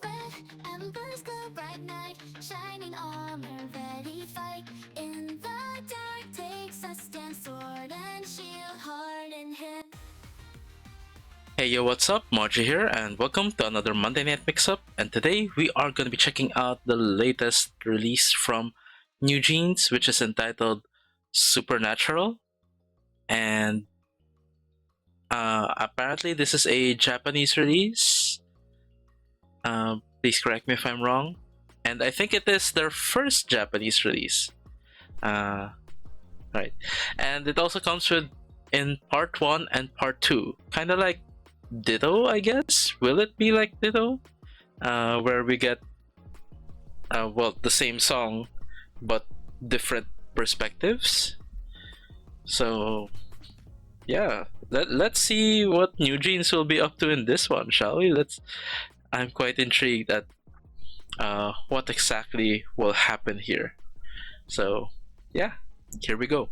Red embers glow bright night, shining armor ready fight. In the dark takes a stand, sword and shield, heart in hand. Hey yo, what's up? Margie here, and welcome to another Monday Night Mix-Up. And today we are going to be checking out the latest release from NewJeans, which is entitled Supernatural. And apparently, this is a Japanese release. Please correct me if I'm wrong. And I think it is their first Japanese release. Right. And it also comes with in part 1 and part 2. Kind of like Ditto, I guess. Will it be like Ditto? Where we get, the same song, but different perspectives. So, yeah, let's see what NewJeans will be up to in this one, shall we? I'm quite intrigued at what exactly will happen here. So, yeah, here we go.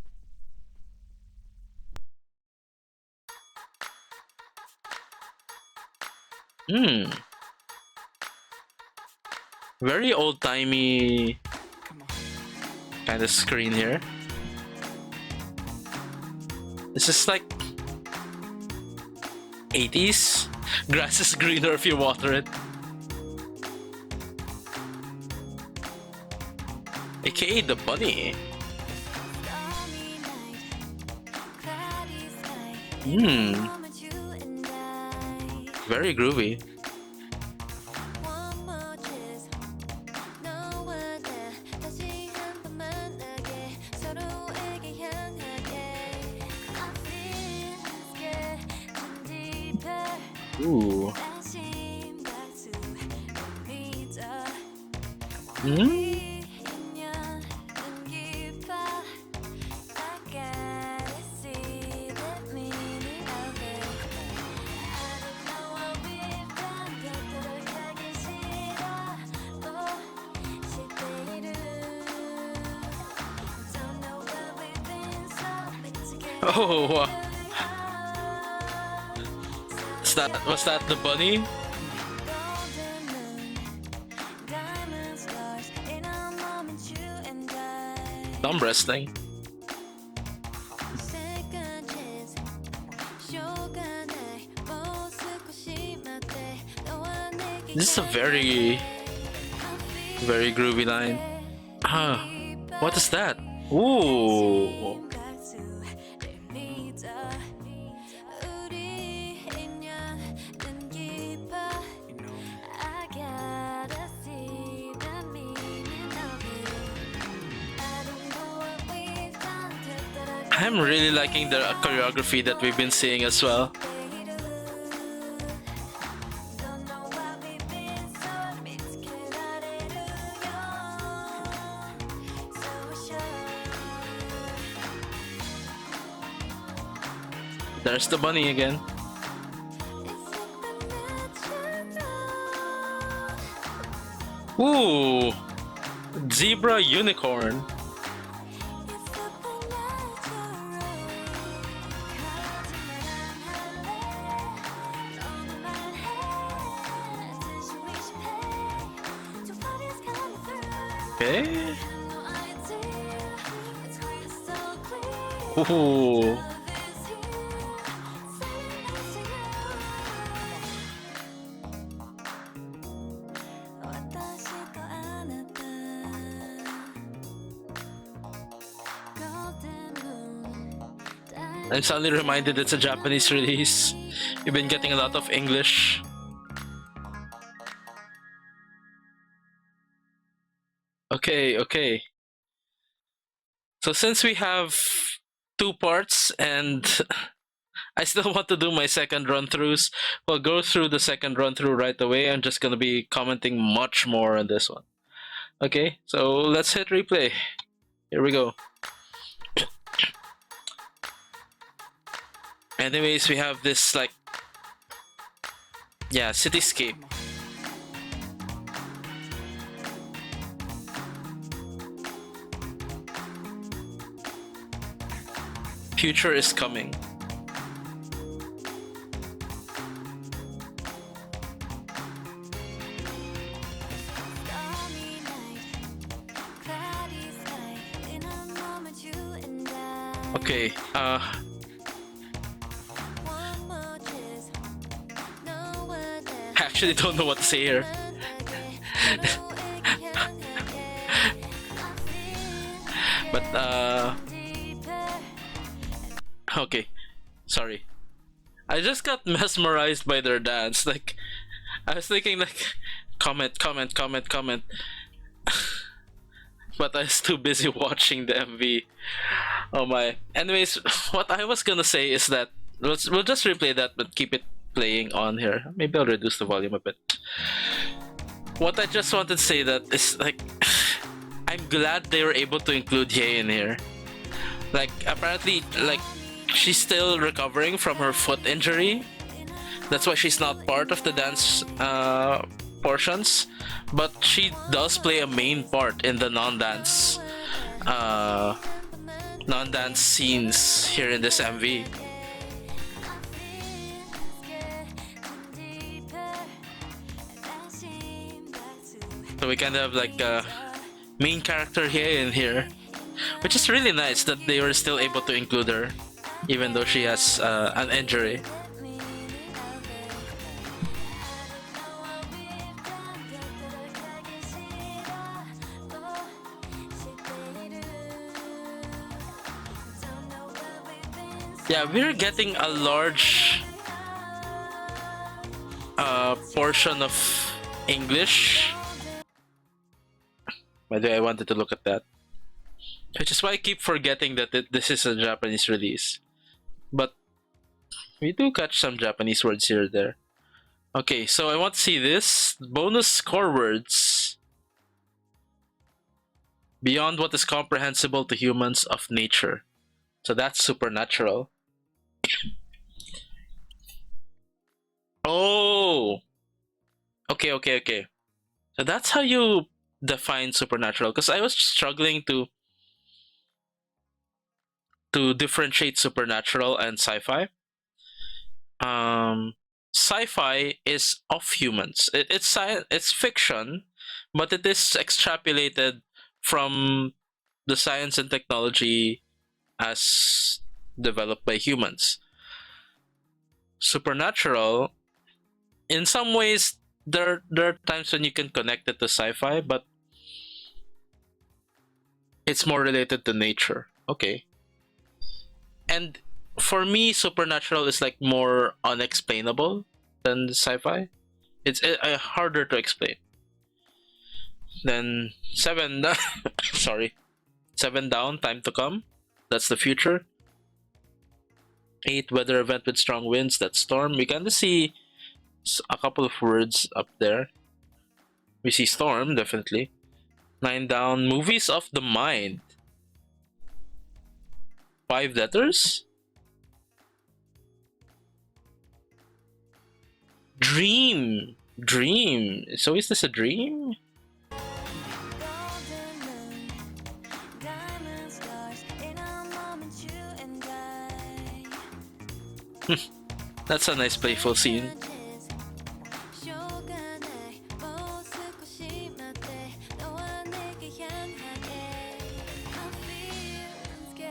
Hmm. Very old-timey kind of screen here. This is like 80s. Grass is greener if you water it. AKA the bunny. Very groovy. Ooh. Oh, was that the bunny? Thumb wrestling. This is a very groovy line. What is that? Ooh. I'm really liking the choreography that we've been seeing as well. There's the bunny again. Ooh! Zebra unicorn. Okay. Ooh. I'm suddenly reminded it's a Japanese release. You've been getting a lot of English. Okay. So since we have 2 parts and I still want to do my second run-throughs, we'll go through the second run-through right away. I'm just gonna be commenting much more on this one. Okay, so let's hit replay. Here we go. Anyways, we have this like, yeah, cityscape. Future is coming. Okay, I actually don't know what to say here. But okay, sorry. I just got mesmerized by their dance. Like, I was thinking like, comment, comment, comment, comment. But I was too busy watching the MV. Oh my. Anyways, what I was gonna say is that we'll just replay that, but keep it playing on here. Maybe I'll reduce the volume a bit. What I just wanted to say that is like, I'm glad they were able to include Ye in here. Like, apparently, like, she's still recovering from her foot injury. That's why she's not part of the dance portions, but she does play a main part in the non-dance scenes here in this MV. So we kind of have like a main character here in here, which is really nice that they were still able to include her, even though she has an injury. Yeah, we're getting a large portion of English. By the way, I wanted to look at that. Which is why I keep forgetting that this is a Japanese release. But we do catch some Japanese words here or there. Okay, so I want to see this. Bonus core words. Beyond what is comprehensible to humans of nature. So that's supernatural. Oh! Okay, okay, okay. So that's how you define supernatural. Because I was struggling to differentiate supernatural and sci-fi. Sci-fi is of humans. It's fiction, but it is extrapolated from the science and technology as developed by humans. Supernatural, in some ways, there are times when you can connect it to sci-fi, but it's more related to nature. Okay. And for me, supernatural is like more unexplainable than sci-fi. It's harder to explain. Then seven, sorry, 7 down. Time to come. That's the future. 8, weather event with strong winds. That's storm. We kind of see a couple of words up there. We see storm, definitely. 9 down. Movies of the mind. 5 letters. Dream. Dream. So is this a dream? That's a nice playful scene.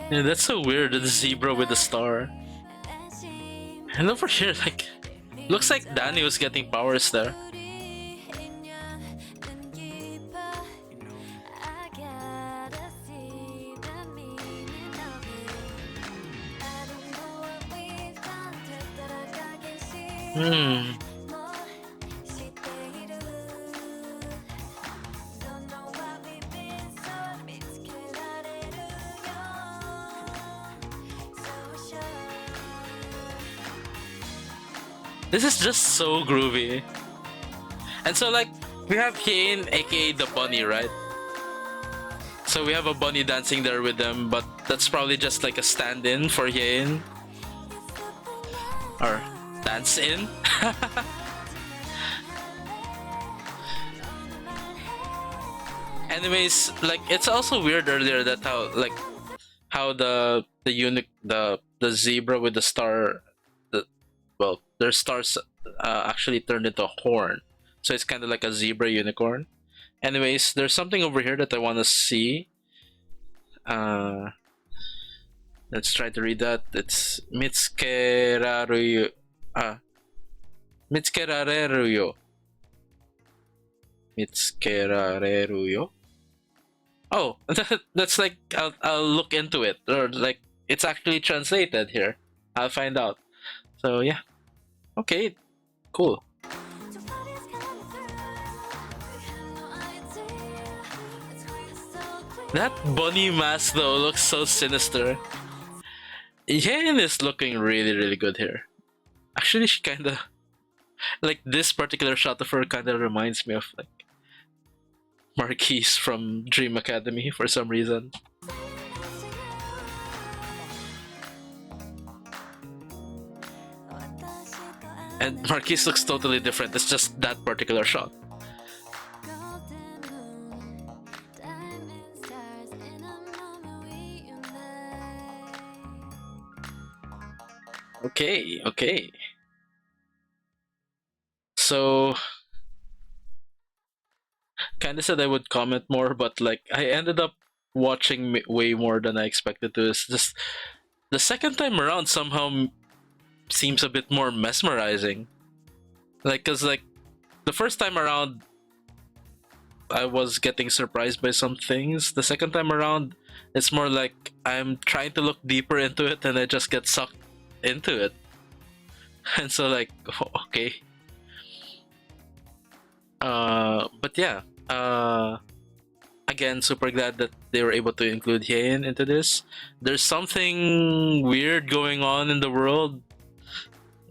Yeah, that's so weird, the zebra with the star. And over here, like, looks like Danny was getting powers there. Hmm. This is just so groovy. And so, like, we have Kane, aka the bunny, right? So we have a bunny dancing there with them, but that's probably just like a stand-in for Yin. Or dance-in. Anyways, like, it's also weird earlier that how the zebra with the star, well, their stars actually turned into a horn. So it's kind of like a zebra unicorn. Anyways, there's something over here that I want to see. Let Let's try to read that. It's Mitskeraruyo. Mitskerareruyo. Mitskerareruyo. Oh, that's like I'll look into it, or like it's actually translated here. I'll find out. So yeah, okay, cool. That bunny mask though looks so sinister. Yen is looking really good here. Actually, she kinda like this particular shot of her kinda reminds me of like Marquise from Dream Academy for some reason. And Marquise looks totally different. It's just that particular shot. Okay. So, kinda said I would comment more, but like I ended up watching way more than I expected to. It's just the second time around somehow seems a bit more mesmerizing. Like, cause like the first time around, I was getting surprised by some things. The second time around, it's more like I'm trying to look deeper into it, and I just get sucked into it. And so like, okay. But yeah. Again, super glad that they were able to include Hyein into this. There's something weird going on in the world.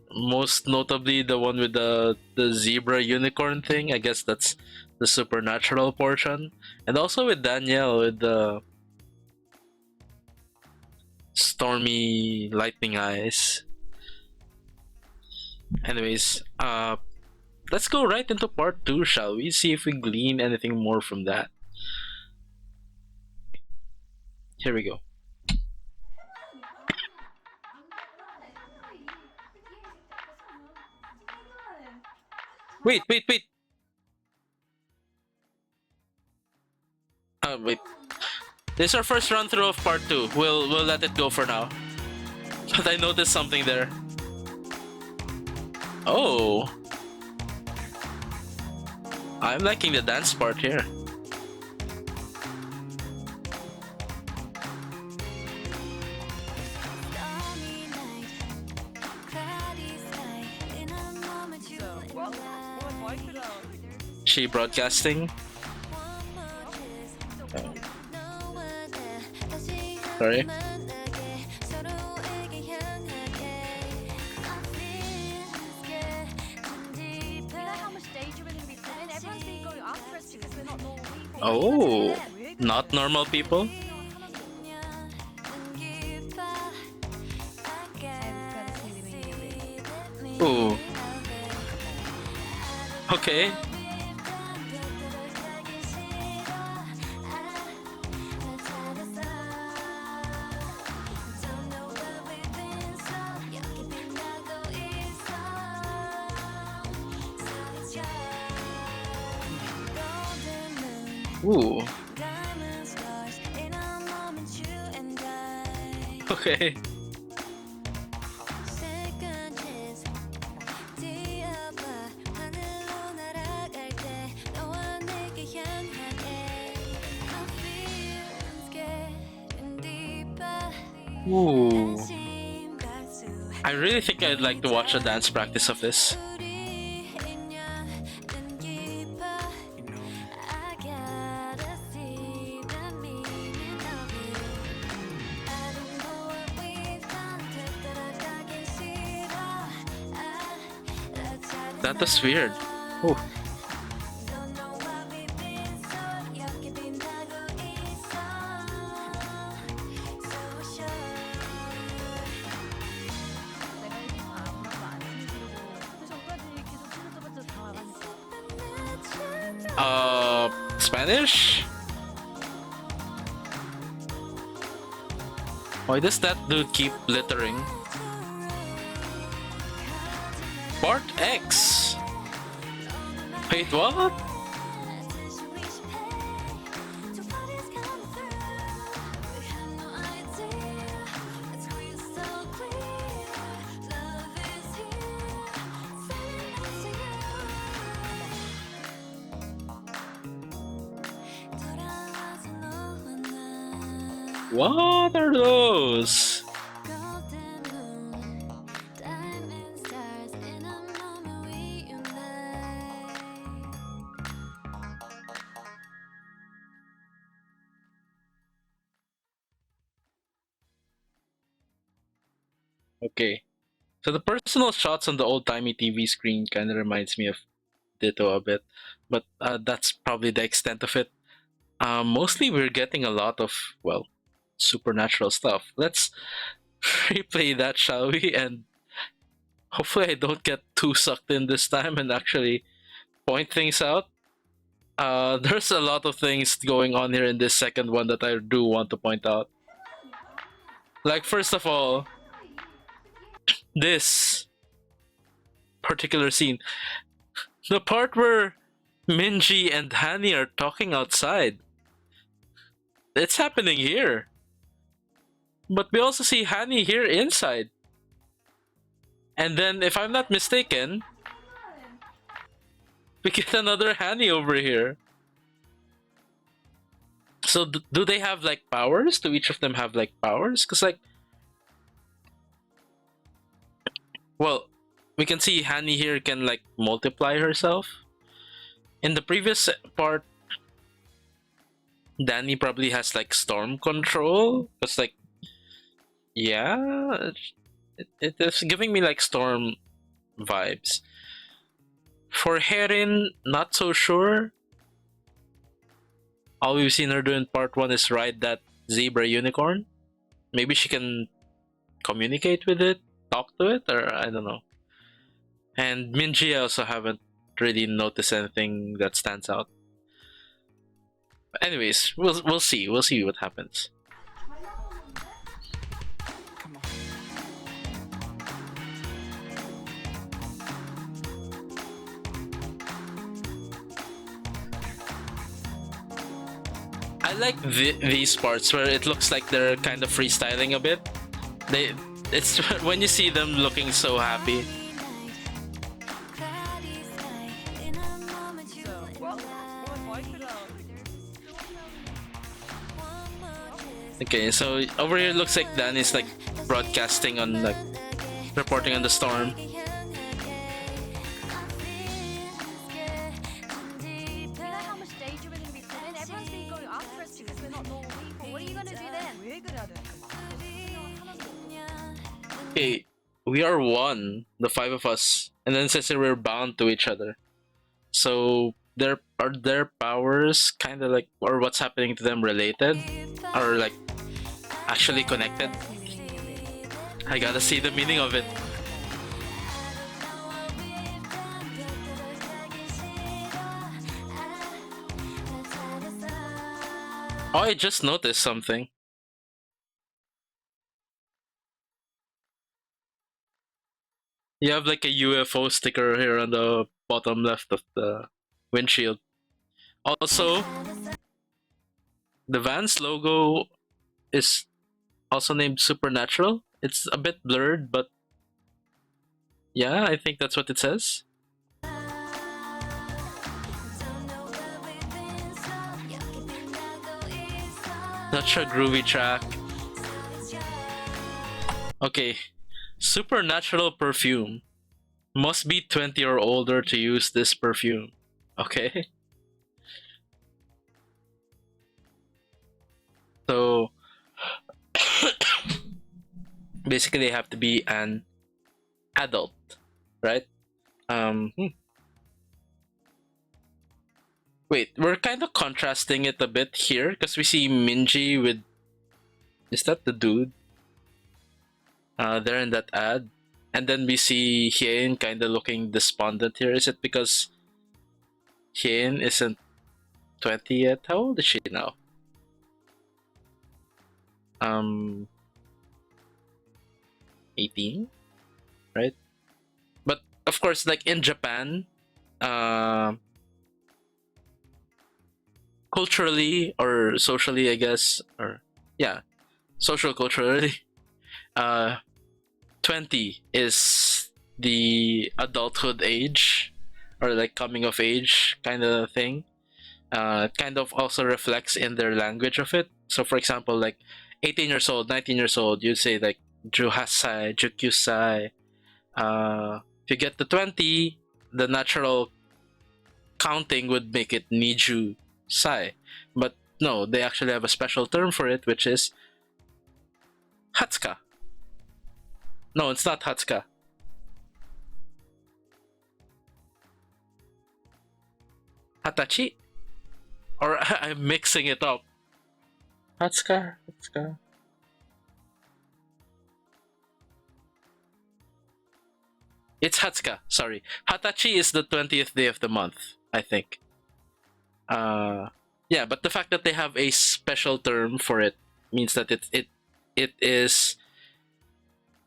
Most notably, the one with the zebra unicorn thing. I guess that's the supernatural portion, and also with Danielle with the stormy lightning eyes. Anyways, let's go right into part 2, shall we? See if we glean anything more from that. Here we go. Wait. Wait. This is our first run through of part 2. We'll let it go for now. But I noticed something there. Oh. I'm liking the dance part here. She broadcasting? Oh. Sorry. Oh, not normal people? Ooh. Okay. Ooh. Okay. Ooh. I really think I'd like to watch a dance practice of this. That was weird. Ooh. Spanish? Why does that dude keep littering? Part X? Wait, what? What are those? Golden moon, diamond stars in a moment we unite. Okay. So the personal shots on the old-timey TV screen kind of reminds me of Ditto a bit, but that's probably the extent of it. Mostly we're getting a lot of, well, supernatural stuff. Let's replay that, shall we? And hopefully I don't get too sucked in this time and actually point things out. There's a lot of things going on here in this second one that I do want to point out. Like, first of all, this particular scene, the part where Minji and Hani are talking outside. It's happening here. But we also see Hani here inside. And then, if I'm not mistaken, we get another Hani over here. So do they have like powers? Do each of them have like powers? Because like, well, we can see Hani here can like multiply herself. In the previous part, Danny probably has like storm control. Because like, yeah, it is giving me like storm vibes. For Herin, not so sure. All we've seen her do in part one is ride that zebra unicorn. Maybe she can communicate with it, talk to it, or I don't know. And Minji, I also haven't really noticed anything that stands out. But anyways, we'll see. We'll see what happens. I like these parts where it looks like they're kind of freestyling a bit. It's when you see them looking so happy. Okay, so over here it looks like Dan is like broadcasting on like reporting on the storm. You know how much danger we're going to be put in? Everyone's going to go after us because we're not normal people. What are you going to do then? Okay, we are one, the five of us, and then it says that we're bound to each other. So their powers kind of like, or what's happening to them related, or like actually connected? I gotta see the meaning of it. Oh, I just noticed something. You have like a UFO sticker here on the bottom left of the windshield. Also, the Vans logo is also named Supernatural. It's a bit blurred, but yeah, I think that's what it says. Such a groovy track. Okay, supernatural perfume. Must be 20 or older to use this perfume. Okay. So basically they have to be an adult, right? Wait, we're kind of contrasting it a bit here because we see Minji with, is that the dude? There in that ad. And then we see Hien kind of looking despondent here. Is it because Hien isn't 20 yet? How old is she now? 18, right? But of course, like in Japan, culturally or socially, I guess, or yeah, social culturally, 20 is the adulthood age or like coming of age kind of thing. Kind of also reflects in their language of it. So for example, like 18 years old, 19 years old, you'd say like Juhasai, Jukyusai. If you get to 20, the natural counting would make it Niju Sai. But no, they actually have a special term for it, which is Hatsuka. No, it's not Hatsuka. Hatachi? Or I'm mixing it up. Hatsuka? Hatsuka? It's Hatsuka, sorry. Hatachi is the 20th day of the month, I think. Yeah, but the fact that they have a special term for it means that it is,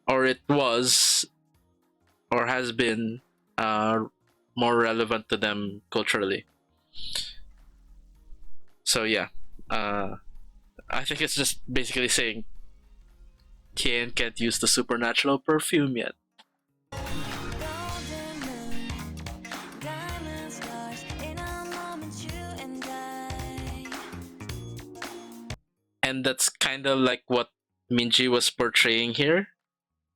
or it was, or has been more relevant to them culturally. So yeah, I think it's just basically saying Kane can't use the supernatural perfume yet. Golden moon, diamond stars in a moment, you and I. And that's kind of like what Minji was portraying here.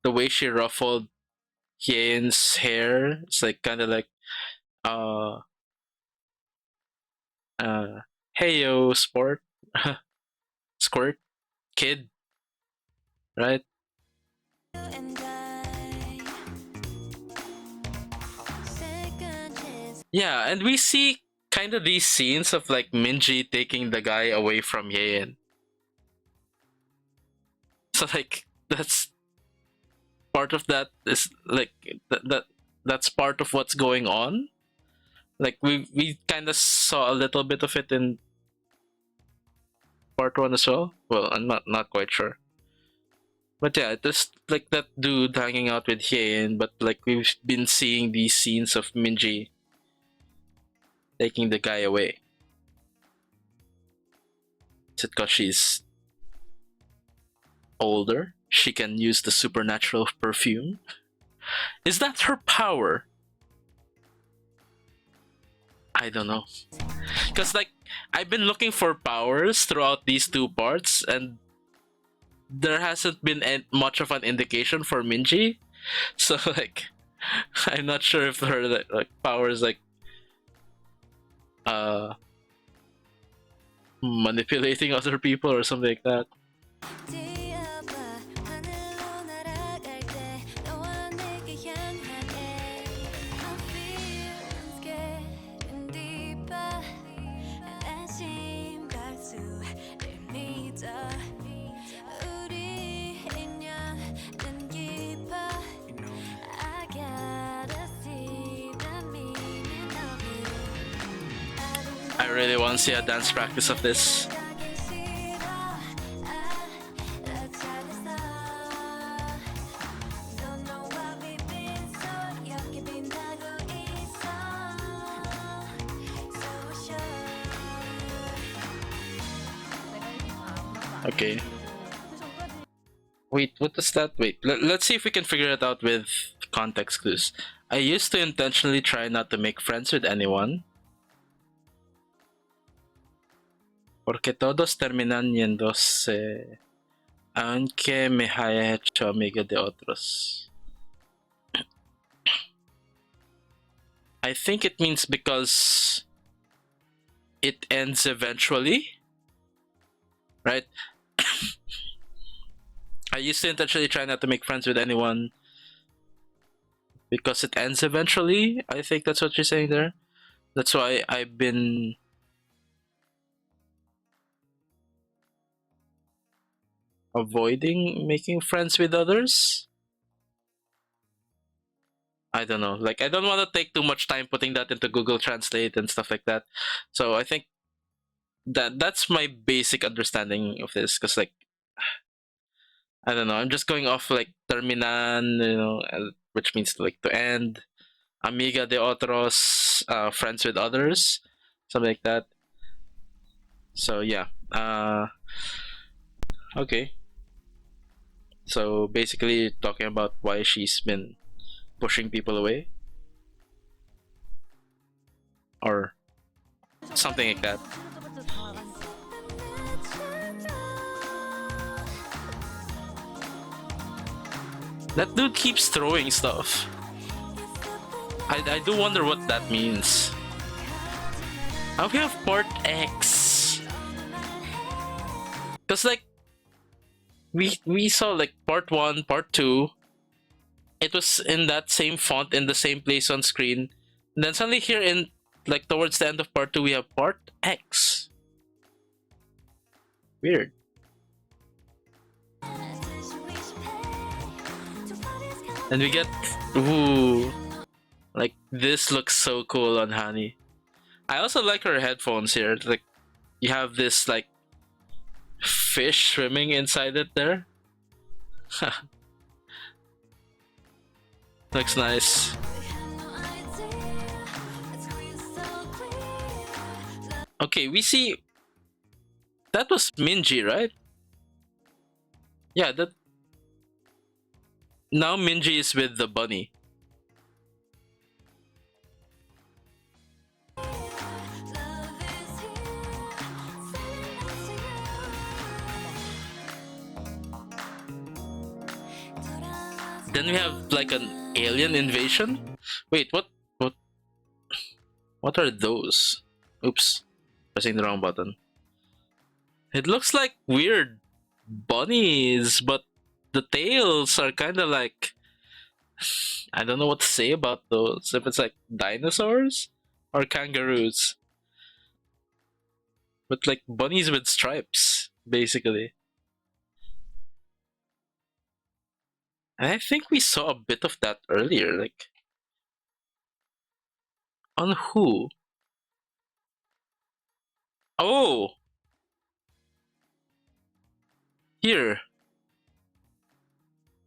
The way she ruffled Hie's hair, it's like kind of like, uh, hey yo, sport, squirt, kid, right? You and I. Second chance. Yeah, and we see kind of these scenes of like Minji taking the guy away from Yein. So like that's part of that is like that's part of what's going on. Like we kind of saw a little bit of it in part one as well. Well, I'm not quite sure. But yeah, just like that dude hanging out with Hien, but like we've been seeing these scenes of Minji taking the guy away. Is it because she's older? She can use the supernatural perfume? Is that her power? I don't know. Because like I've been looking for powers throughout these two parts, and there hasn't been much of an indication for Minji. So like I'm not sure if her like powers like manipulating other people or something like that. 뛰어봐 하늘로 날아갈 때 너와 내게 향하게 My feelings getting deeper 안심 갈수를 믿어 우리 인연은 깊어 I gotta see the meaning of it I really want to see a dance practice of this. 가기 싫어 나 잘했어 Don't know why we've been so 여기 빛나고 있어 So sure Okay. Wait, what does that? Wait, let's see if we can figure it out with context clues. I used to intentionally try not to make friends with anyone. Porque todos terminan yéndose, aunque me haya hecho amiga de otros. I think it means because it ends eventually, right? I used to intentionally try not to make friends with anyone because it ends eventually. I think that's what you're saying there. That's why I've been avoiding making friends with others. I don't know. Like I don't want to take too much time putting that into Google Translate and stuff like that. So I think that's my basic understanding of this, because like I don't know, I'm just going off like terminan, which means like to end, amiga de otros, friends with others, something like that. So yeah, okay. So basically talking about why she's been pushing people away, or something like that. That dude keeps throwing stuff. I do wonder what that means. Now we have part X. Cause like we saw like part 1, part 2. It was in that same font in the same place on screen. And then suddenly here in like towards the end of part 2 we have part X. Weird. And we get ooh, like this looks so cool on Hani. I also like her headphones here. Like you have this like fish swimming inside it there. Looks nice. Okay, we see that was Minji, right? Yeah, that now Minji is with the bunny. Then we have like an alien invasion. Wait, what are those? Oops, pressing the wrong button. It looks like weird bunnies, but the tails are kind of like I don't know what to say about those. If it's like dinosaurs or kangaroos, but like bunnies with stripes, basically. And I think we saw a bit of that earlier, like on who? Oh, here.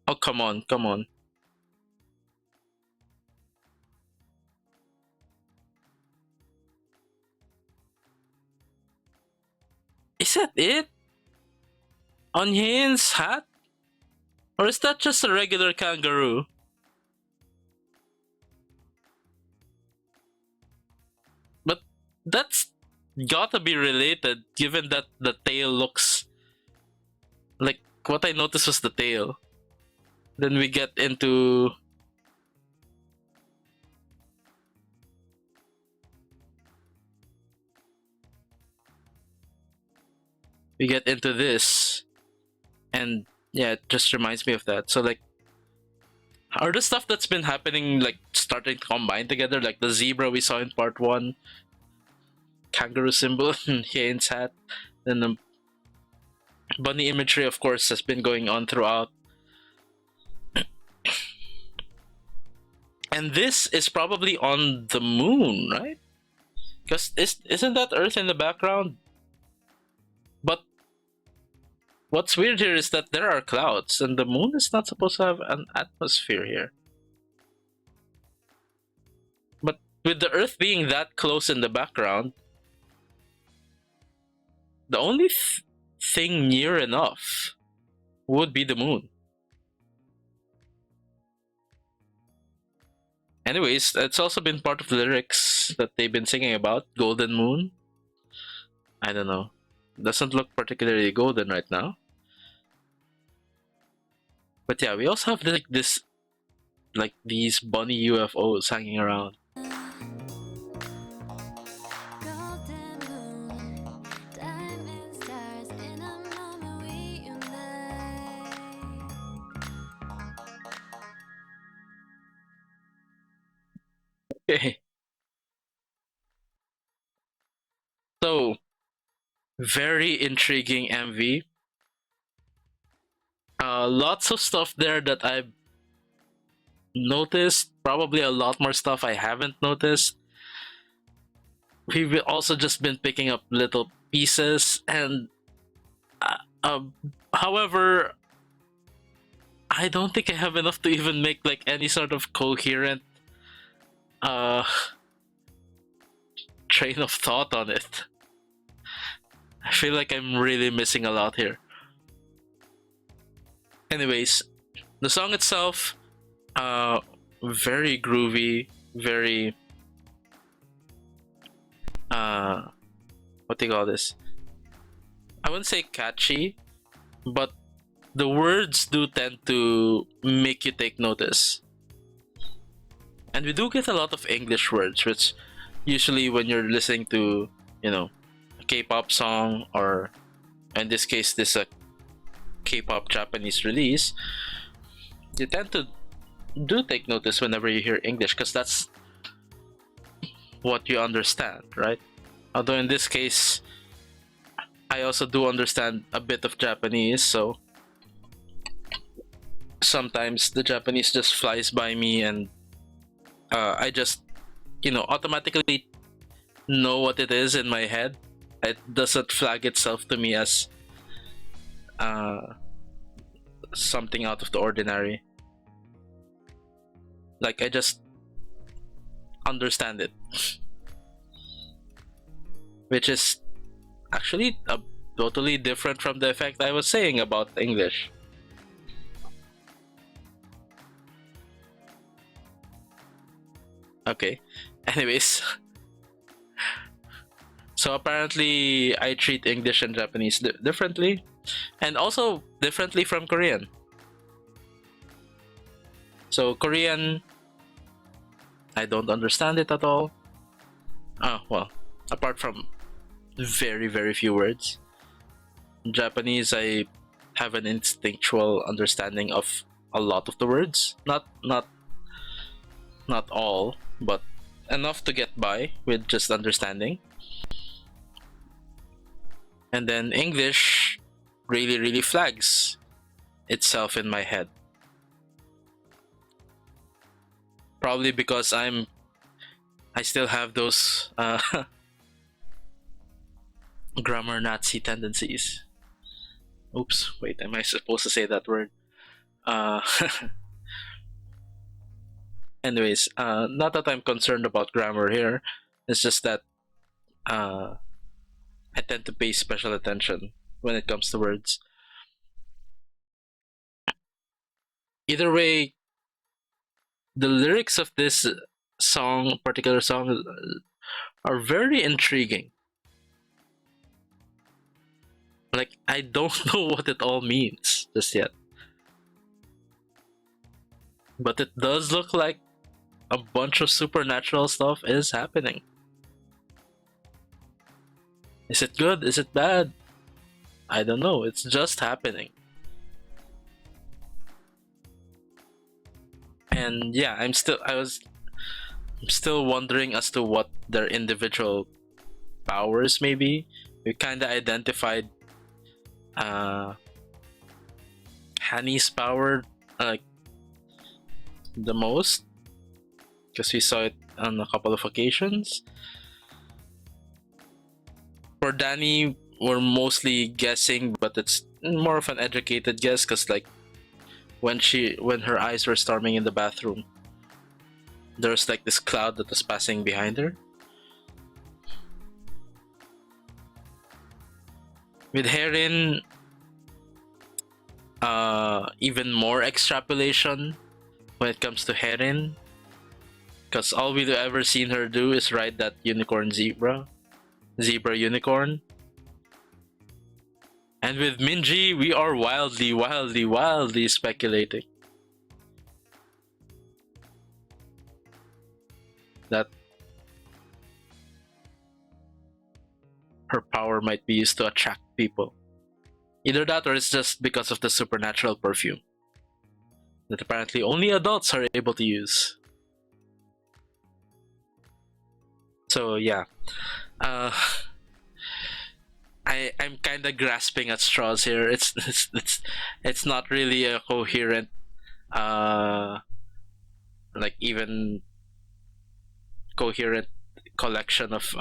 Oh, come on, come on. Is that it? On Yane's hat? Or is that just a regular kangaroo? But that's gotta be related, given that the tail looks like what I noticed was the tail. Then we get into this, and yeah, it just reminds me of that. So like, are the stuff that's been happening like starting to combine together, like the zebra we saw in part 1, kangaroo symbol in Hane's hat, then the bunny imagery, of course, has been going on throughout. And this is probably on the moon, right? Because isn't that Earth in the background? But what's weird here is that there are clouds, and the moon is not supposed to have an atmosphere here. But with the Earth being that close in the background, the only thing near enough would be the moon. Anyways, it's also been part of the lyrics that they've been singing about, Golden Moon. I don't know. Doesn't look particularly golden right now. But yeah, we also have like these bunny UFOs hanging around. Okay. So, very intriguing MV. Lots of stuff there that I've noticed. Probably a lot more stuff I haven't noticed. We've also just been picking up little pieces, and however, I don't think I have enough to even make like any sort of coherent train of thought on it. I feel like I'm really missing a lot here. Anyways, the song itself, very groovy, very what do you call this? I wouldn't say catchy, but the words do tend to make you take notice. And we do get a lot of English words, which usually when you're listening to, a K-pop song, or in this case, this a K-pop Japanese release, you tend to do take notice whenever you hear English, because that's what you understand, right? Although in this case, I also do understand a bit of Japanese, so sometimes the Japanese just flies by me, and I just, automatically know what it is in my head. It doesn't flag itself to me as something out of the ordinary. Like, I just understand it. Which is actually totally different from the effect I was saying about English. Okay, anyways. So apparently I treat English and Japanese differently, and also differently from Korean. So Korean, I don't understand it at all. Well, apart from very, very few words. Japanese, I have an instinctual understanding of a lot of the words. Not all, but enough to get by with just understanding. And then English really, really flags itself in my head. Probably because I still have those grammar Nazi tendencies. Oops, wait, am I supposed to say that word? Anyways, not that I'm concerned about grammar here. It's just that I tend to pay special attention when it comes to words. Either way, the lyrics of this particular song, are very intriguing. Like, I don't know what it all means just yet. But it does look like a bunch of supernatural stuff is happening. Is it good? Is it bad? I don't know. It's just happening. And yeah, I'm still wondering as to what their individual powers may be. We kind of identified Hanny's power the most, because we saw it on a couple of occasions. For Danny, we're mostly guessing, but it's more of an educated guess, because like when her eyes were storming in the bathroom, there's like this cloud that was passing behind her. With Herin, even more extrapolation when it comes to Herin, because all we've ever seen her do is ride that unicorn zebra unicorn. And with Minji, we are wildly speculating that her power might be used to attract people. Either that, or it's just because of the supernatural perfume that apparently only adults are able to use. So yeah, I'm kind of grasping at straws here. It's not really a coherent, like even coherent collection of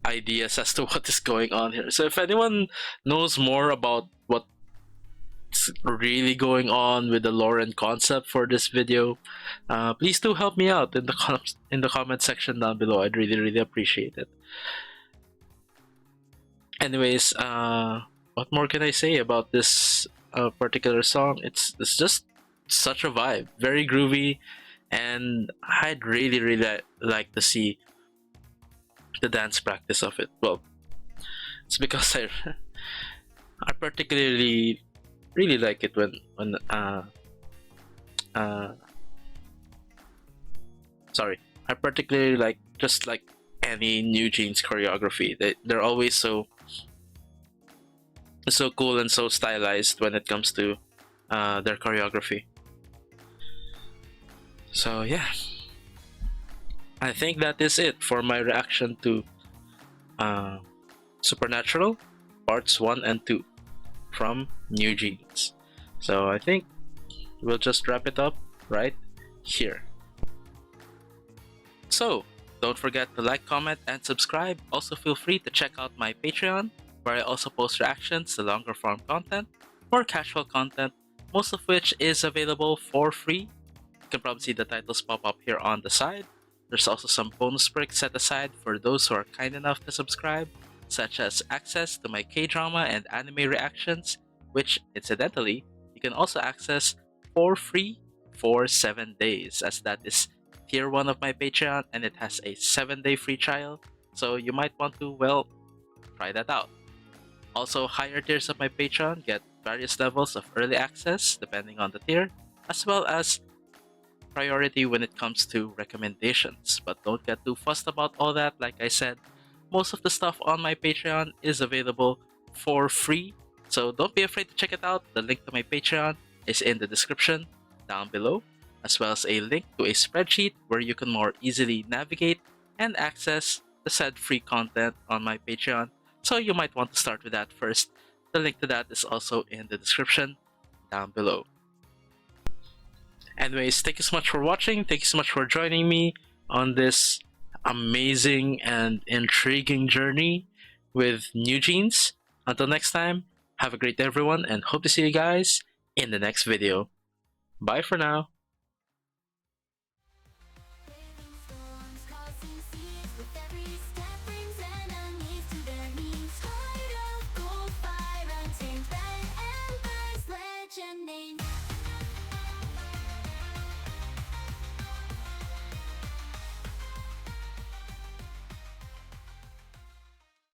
ideas as to what is going on here. So if anyone knows more about what's really going on with the lore and concept for this video, please do help me out in the comment section down below. I'd really appreciate it. Anyways, what more can I say about this particular song? It's just such a vibe, very groovy, and I'd really like to see the dance practice of it. Well, it's because I particularly really like it when uh sorry, I particularly like just like any NewJeans choreography. They're always so cool and so stylized when it comes to their choreography. So yeah, I think that is it for my reaction to uh, Supernatural parts 1 and 2 from NewJeans. So I think we'll just wrap it up right here. So don't forget to like, comment, and subscribe. Also feel free to check out my Patreon, where I also post reactions to longer form content, more casual content, most of which is available for free. You can probably see the titles pop up here on the side. There's also some bonus perks set aside for those who are kind enough to subscribe, such as access to my K-drama and anime reactions, which, incidentally, you can also access for free for 7 days, as that is tier 1 of my Patreon and it has a 7-day free trial, so you might want to, well, try that out. Also, higher tiers of my Patreon get various levels of early access depending on the tier, as well as priority when it comes to recommendations. But don't get too fussed about all that. Like I said, most of the stuff on my Patreon is available for free, so don't be afraid to check it out. The link to my Patreon is in the description down below, as well as a link to a spreadsheet where you can more easily navigate and access the said free content on my Patreon. So you might want to start with that first. The link to that is also in the description down below. Anyways, thank you so much for watching. Thank you so much for joining me on this amazing and intriguing journey with NewJeans. Until next time, have a great day everyone, and hope to see you guys in the next video. Bye for now.